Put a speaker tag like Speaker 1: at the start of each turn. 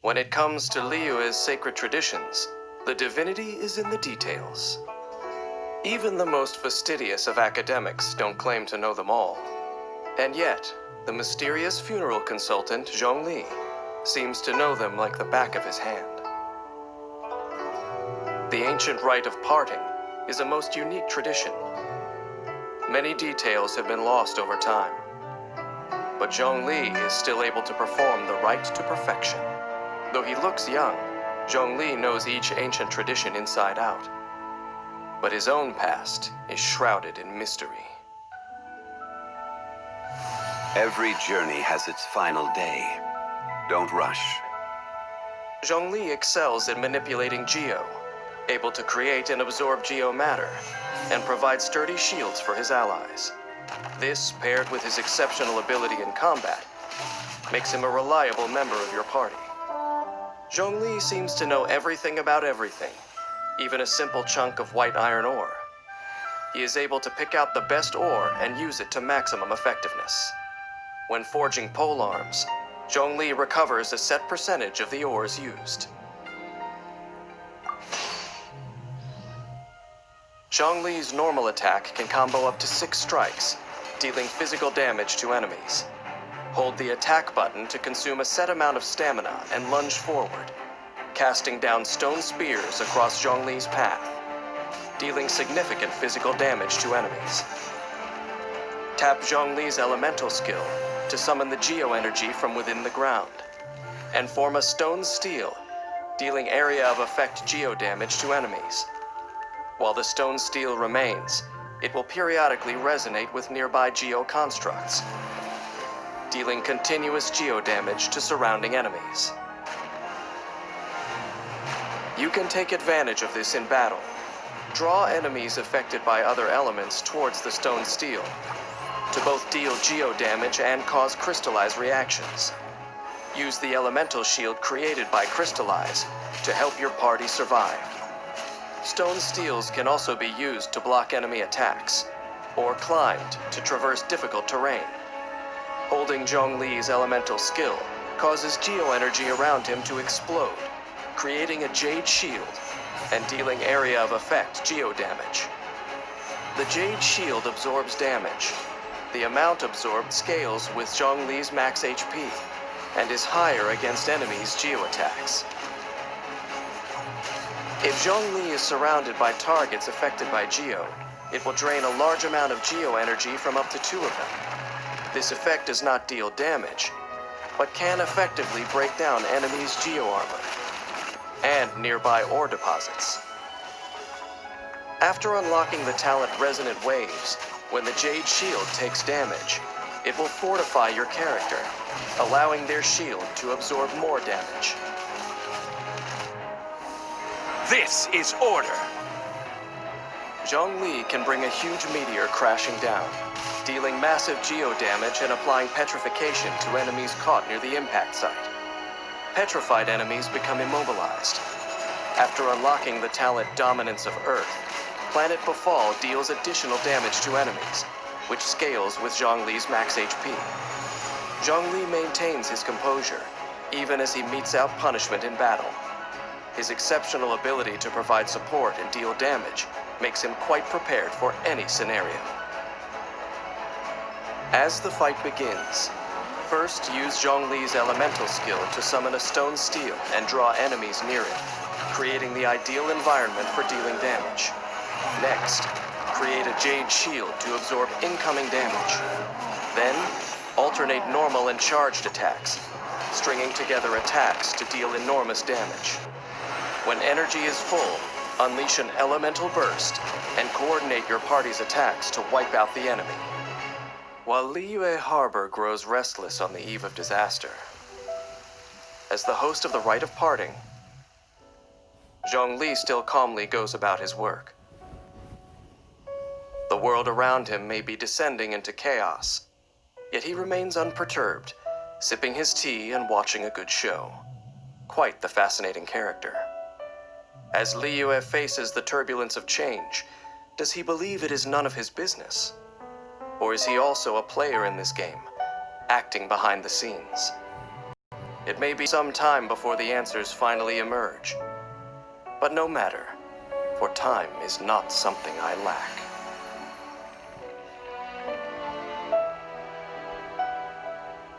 Speaker 1: When it comes to Liyue's sacred traditions, the divinity is in the details. Even the most fastidious of academics don't claim to know them all. And yet, the mysterious funeral consultant, Zhongli, seems to know them like the back of his hand. The ancient rite of parting is a most unique tradition. Many details have been lost over time, but Zhongli is still able to perform the rite to perfection. Though he looks young, Zhongli knows each ancient tradition inside out. But his own past is shrouded in mystery.
Speaker 2: Every journey has its final day. Don't rush.
Speaker 1: Zhongli excels in manipulating Geo, able to create and absorb Geo matter, and provide sturdy shields for his allies. This, paired with his exceptional ability in combat, makes him a reliable member of your party. Zhongli seems to know everything about everything, even a simple chunk of white iron ore. He is able to pick out the best ore and use it to maximum effectiveness. When forging polearms, Zhongli recovers a set percentage of the ores used. Zhongli's normal attack can combo up to 6 strikes, dealing physical damage to enemies. Hold the attack button to consume a set amount of stamina and lunge forward, casting down stone spears across Zhongli's path, dealing significant physical damage to enemies. Tap Zhongli's elemental skill to summon the Geo energy from within the ground, and form a stone steel, dealing area of effect Geo damage to enemies. While the stone steel remains, it will periodically resonate with nearby Geo constructs, dealing continuous Geo damage to surrounding enemies. You can take advantage of this in battle. Draw enemies affected by other elements towards the stone steel, to both deal Geo damage and cause crystallize reactions. Use the elemental shield created by Crystallize to help your party survive. Stone steels can also be used to block enemy attacks, or climbed to traverse difficult terrain. Holding Zhongli's elemental skill causes Geo energy around him to explode, creating a Jade shield and dealing area of effect Geo damage. The Jade shield absorbs damage. The amount absorbed scales with Zhongli's max HP and is higher against enemies' Geo attacks. If Zhongli is surrounded by targets affected by Geo, it will drain a large amount of Geo energy from up to 2 of them. This effect does not deal damage, but can effectively break down enemies' Geo armor and nearby ore deposits. After unlocking the talent Resonant Waves, when the Jade Shield takes damage, it will fortify your character, allowing their shield to absorb more damage.
Speaker 3: This is order!
Speaker 1: Zhongli can bring a huge meteor crashing down, dealing massive Geo damage and applying petrification to enemies caught near the impact site. Petrified enemies become immobilized. After unlocking the talent Dominance of Earth, Planet Befall deals additional damage to enemies, which scales with Zhongli's max HP. Zhongli maintains his composure, even as he metes out punishment in battle. His exceptional ability to provide support and deal damage makes him quite prepared for any scenario. As the fight begins, first use Zhongli's elemental skill to summon a stone steel and draw enemies near it, creating the ideal environment for dealing damage. Next, create a Jade Shield to absorb incoming damage. Then, alternate normal and charged attacks, stringing together attacks to deal enormous damage. When energy is full, unleash an elemental burst and coordinate your party's attacks to wipe out the enemy. While Liyue Harbor grows restless on the eve of disaster, as the host of the Rite of Parting, Zhongli still calmly goes about his work. The world around him may be descending into chaos, yet he remains unperturbed, sipping his tea and watching a good show. Quite the fascinating character. As Liyue faces the turbulence of change, does he believe it is none of his business? Or is he also a player in this game, acting behind the scenes? It may be some time before the answers finally emerge. But no matter, for time is not something I lack.